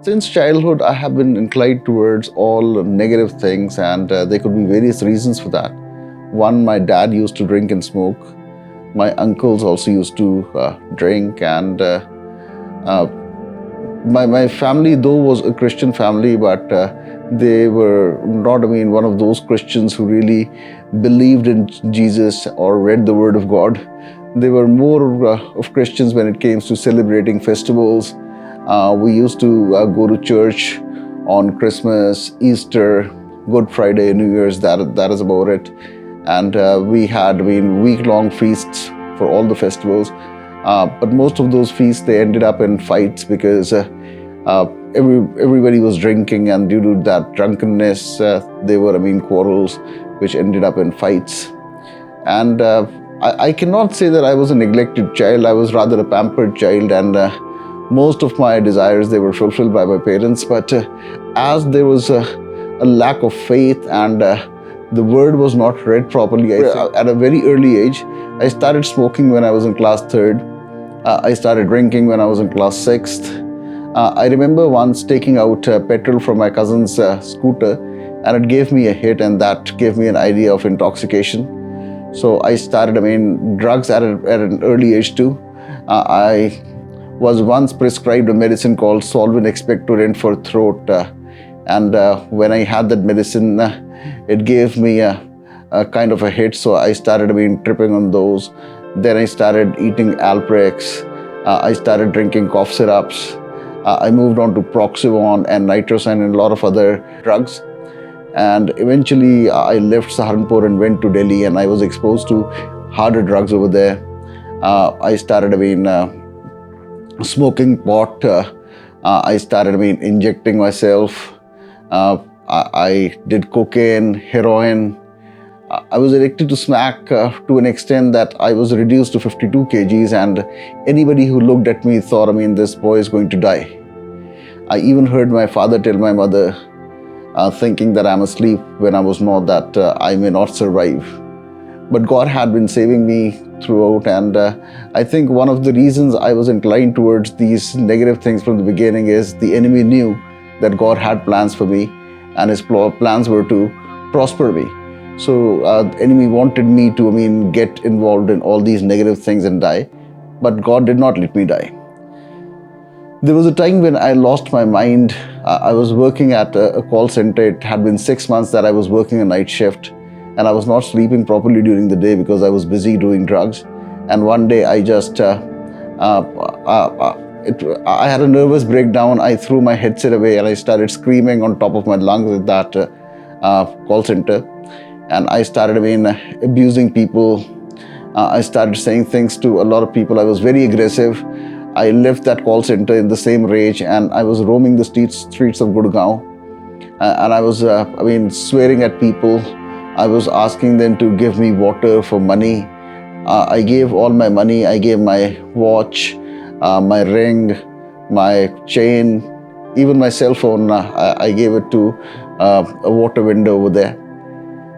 Since childhood, I have been inclined towards all negative things, and there could be various reasons for that. One, my dad used to drink and smoke. My uncles also used to drink, and uh, my family, though, was a Christian family, but they were not, one of those Christians who really believed in Jesus or read the Word of God. They were more of Christians when it came to celebrating festivals. We used to go to church on Christmas, Easter, Good Friday, New Year's. That is about it. And we had week-long feasts for all the festivals. But most of those feasts, they ended up in fights because everybody was drinking, and due to that drunkenness, there were quarrels, which ended up in fights. And I cannot say that I was a neglected child. I was rather a pampered child, and most of my desires, they were fulfilled by my parents. But as there was a lack of faith, and the word was not read properly, at a very early age, I started smoking when I was in class 3rd. I started drinking when I was in class 6th. I remember once taking out petrol from my cousin's scooter, and it gave me a hit, and that gave me an idea of intoxication. So I started, drugs at an early age too. I was once prescribed a medicine called solvent expectorant for throat, and when I had that medicine, it gave me a kind of a hit. So I started tripping on those. Then I started eating Alprex. I started drinking cough syrups. I moved on to Proxivon and Nitrosan and a lot of other drugs. And eventually I left Saharanpur and went to Delhi, and I was exposed to harder drugs over there. I started smoking pot. I started injecting myself. I did cocaine, heroin. I was addicted to smack to an extent that I was reduced to 52 kgs, and anybody who looked at me thought, this boy is going to die. I even heard my father tell my mother, thinking that I'm asleep when I was not, that I may not survive. But God had been saving me throughout, and I think one of the reasons I was inclined towards these negative things from the beginning is the enemy knew that God had plans for me, and his plans were to prosper me. So the enemy wanted me to get involved in all these negative things and die, but God did not let me die. There was a time when I lost my mind. I was working at a call center. It had been 6 months that I was working a night shift, and I was not sleeping properly during the day because I was busy doing drugs. And one day I just, I had a nervous breakdown. I threw my headset away and I started screaming on top of my lungs at that call center. And I started abusing people. I started saying things to a lot of people. I was very aggressive. I left that call center in the same rage, and I was roaming the streets of Gurgaon. And I was, swearing at people. I was asking them to give me water for money. I gave all my money. I gave my watch, my ring, my chain, even my cell phone. I gave it to a water vendor over there.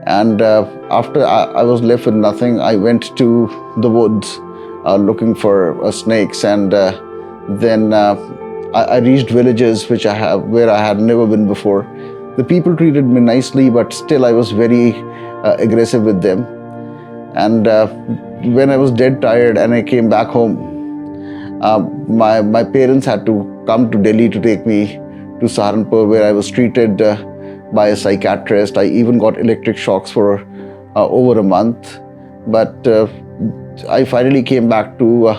And after I was left with nothing, I went to the woods looking for snakes, and then I reached villages where I had never been before. The people treated me nicely, but still I was very aggressive with them. And when I was dead tired and I came back home, my parents had to come to Delhi to take me to Saharanpur, where I was treated by a psychiatrist. I even got electric shocks for over a month. But I finally came back to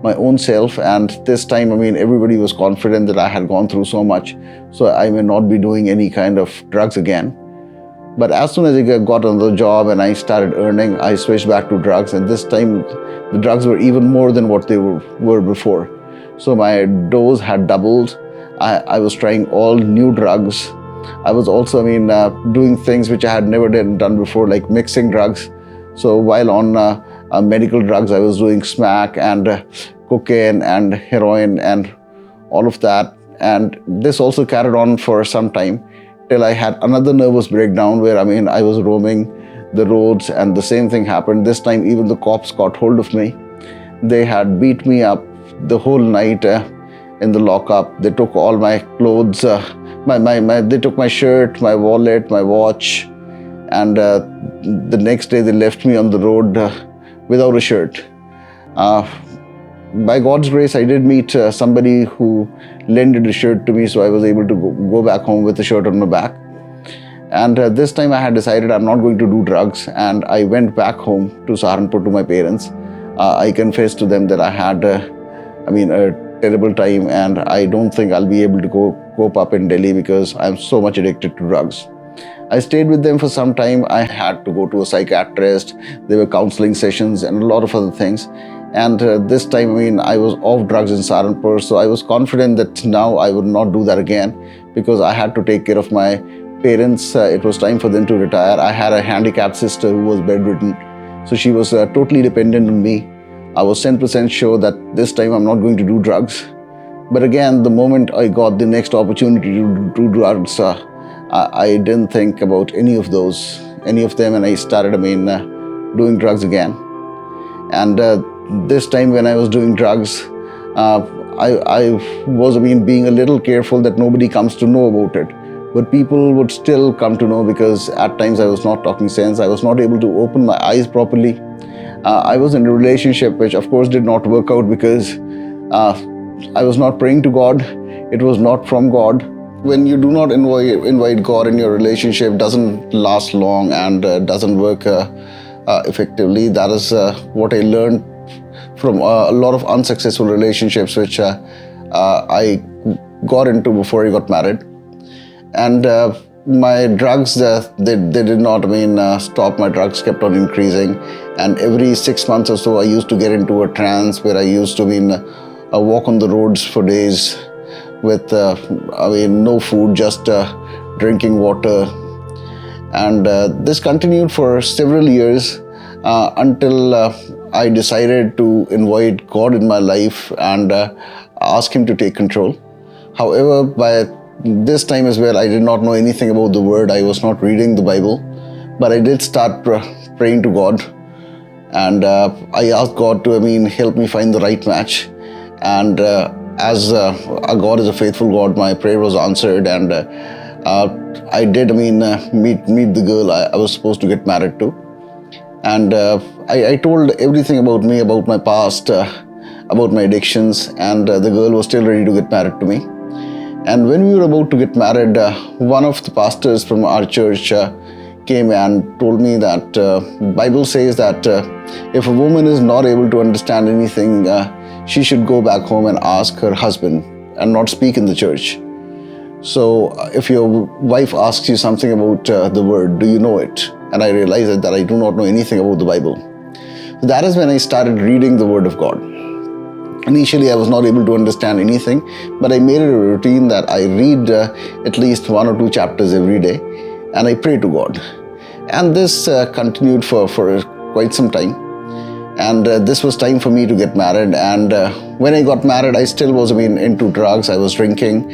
my own self, and this time, everybody was confident that I had gone through so much, so I may not be doing any kind of drugs again. But as soon as I got another job and I started earning, I switched back to drugs, and this time the drugs were even more than what they were before. So my dose had doubled. I was trying all new drugs. I was also, doing things which I had never done before, like mixing drugs. So while on medical drugs, I was doing smack and cocaine and heroin and all of that. And this also carried on for some time till I had another nervous breakdown where, I was roaming the roads, and the same thing happened. This time, even the cops got hold of me. They had beat me up the whole night. in the lockup. They took all my clothes, they took my shirt, my wallet, my watch, and the next day they left me on the road without a shirt. By God's grace, I did meet somebody who lended a shirt to me, so I was able to go back home with a shirt on my back. And this time I had decided I'm not going to do drugs, and I went back home to Saharanpur to my parents. I confessed to them that I had, a terrible time, and I don't think I'll be able to cope up in Delhi because I'm so much addicted to drugs. I stayed with them for some time. I had to go to a psychiatrist. There were counseling sessions and a lot of other things. And this time, I was off drugs in Saharanpur, so I was confident that now I would not do that again because I had to take care of my parents. It was time for them to retire. I had a handicapped sister who was bedridden, so she was totally dependent on me. I was 10% sure that this time I'm not going to do drugs. But again, the moment I got the next opportunity to do drugs, I didn't think about any of them, and I started, doing drugs again. And this time when I was doing drugs, I was being a little careful that nobody comes to know about it. But people would still come to know because at times I was not talking sense. I was not able to open my eyes properly. I was in a relationship which of course did not work out because I was not praying to God. It was not from God. When you do not invite God in your relationship, doesn't last long and doesn't work effectively. That is what I learned from a lot of unsuccessful relationships which I got into before I got married. And my drugs, they did not stop. My drugs kept on increasing, and every 6 months or so I used to get into a trance where I used to walk on the roads for days with no food, just drinking water. And this continued for several years until I decided to invite God in my life and ask Him to take control. However, by this time as well, I did not know anything about the Word. I was not reading the Bible, but I did start praying to God, and I asked God to help me find the right match. And as God is a faithful God, my prayer was answered, and I did meet the girl I was supposed to get married to. And I told everything about me, about my past, about my addictions, and the girl was still ready to get married to me. And when we were about to get married, one of the pastors from our church came and told me that Bible says that if a woman is not able to understand anything, she should go back home and ask her husband and not speak in the church. So if your wife asks you something about the Word, do you know it? And I realized that I do not know anything about the Bible. So that is when I started reading the Word of God. Initially, I was not able to understand anything, but I made it a routine that I read at least 1 or 2 chapters every day, and I pray to God. And this continued for quite some time. And this was time for me to get married. And when I got married, I still was into drugs. I was drinking.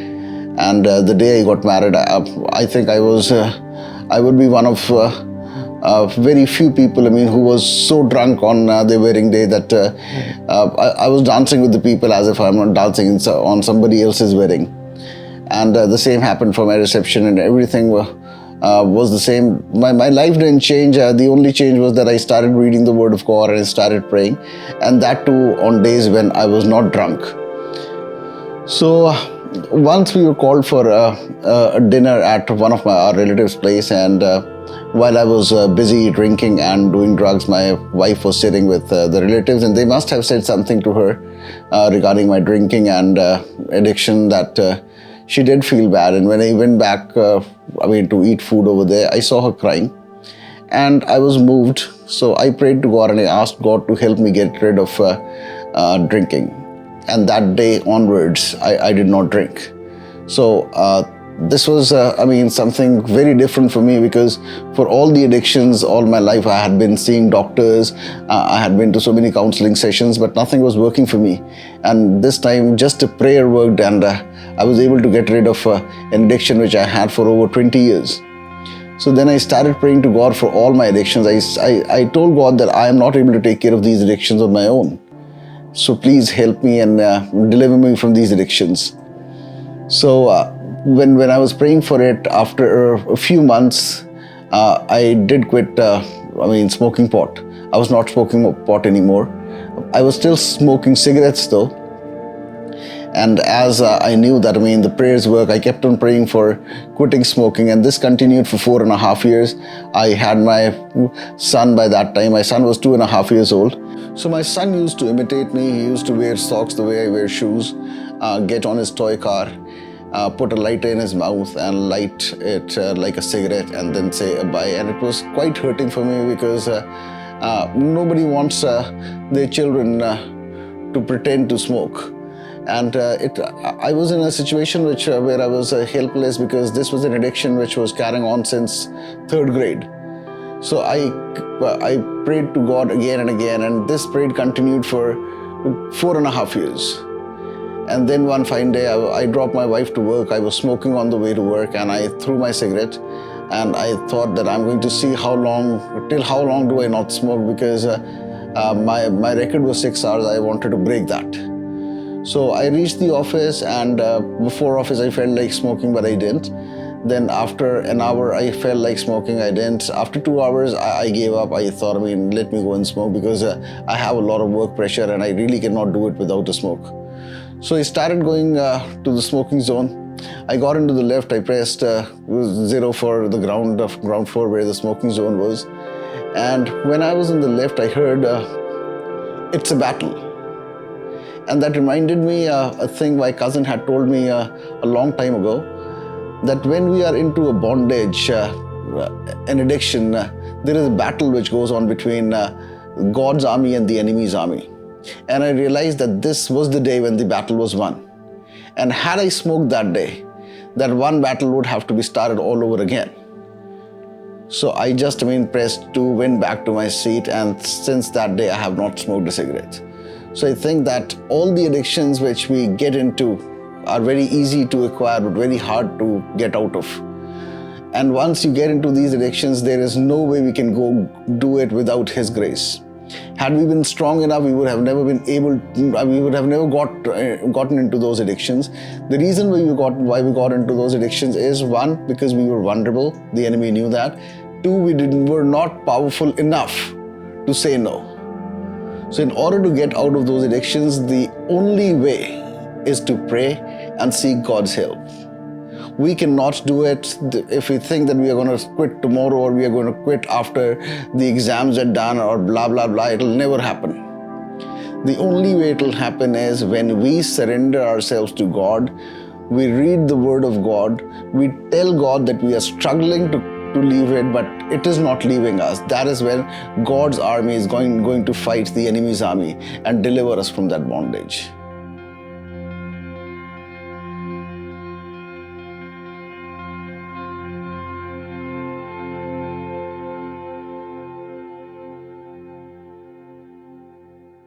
And the day I got married, I think I would be one of very few people who was so drunk on their wedding day that I was dancing with the people as if I'm not dancing on somebody else's wedding. And the same happened for my reception, and everything was the same. My life didn't change. The only change was that I started reading the Word of God and I started praying, and that too on days when I was not drunk. So once we were called for a dinner at one of our relatives' place, and while I was busy drinking and doing drugs, my wife was sitting with the relatives, and they must have said something to her regarding my drinking and addiction that she did feel bad. And when I went back to eat food over there, I saw her crying, and I was moved. So I prayed to God and I asked God to help me get rid of drinking. And that day onwards, I did not drink. So this was, something very different for me, because for all the addictions, all my life, I had been seeing doctors. I had been to so many counseling sessions, but nothing was working for me. And this time, just a prayer worked, and I was able to get rid of an addiction which I had for over 20 years. So then I started praying to God for all my addictions. I told God that I am not able to take care of these addictions on my own. So please help me and deliver me from these addictions. So when I was praying for it, after a few months, I did quit. Smoking pot. I was not smoking pot anymore. I was still smoking cigarettes though. And as I knew that, the prayers work, I kept on praying for quitting smoking, and this continued for 4.5 years. I had my son by that time. My son was 2.5 years old. So my son used to imitate me. He used to wear socks the way I wear shoes, get on his toy car, put a lighter in his mouth and light it like a cigarette and then say bye. And it was quite hurting for me because nobody wants their children to pretend to smoke. And I was in a situation where I was helpless because this was an addiction which was carrying on since 3rd grade. So I prayed to God again and again, and this prayer continued for 4.5 years. And then one fine day, I dropped my wife to work. I was smoking on the way to work, and I threw my cigarette. And I thought that I'm going to see till how long do I not smoke, because my record was 6 hours. I wanted to break that. So I reached the office, and before office I felt like smoking, but I didn't. Then after an hour I felt like smoking, I didn't. After 2 hours I gave up. I thought, let me go and smoke, because I have a lot of work pressure and I really cannot do it without a smoke. So I started going to the smoking zone. I got into the lift. I pressed 0 for the ground floor where the smoking zone was. And when I was in the lift, I heard it's a battle. And that reminded me a thing my cousin had told me a long time ago, that when we are into a bondage, an addiction, there is a battle which goes on between God's army and the enemy's army. And I realized that this was the day when the battle was won. And had I smoked that day, that one battle would have to be started all over again. So I just pressed 2, went back to my seat, and since that day I have not smoked a cigarette. So I think that all the addictions which we get into are very easy to acquire but very hard to get out of. And once you get into these addictions, there is no way we can go do it without His grace. Had we been strong enough, we would have never gotten into those addictions. The reason why we got into those addictions is, 1, because we were vulnerable. The enemy knew that. 2, we were not powerful enough to say no. So in order to get out of those addictions, the only way is to pray and seek God's help. We cannot do it if we think that we are going to quit tomorrow, or we are going to quit after the exams are done, or blah, blah, blah. It will never happen. The only way it will happen is when we surrender ourselves to God, we read the Word of God, we tell God that we are struggling to leave it, but it is not leaving us. That is when God's army is going to fight the enemy's army and deliver us from that bondage.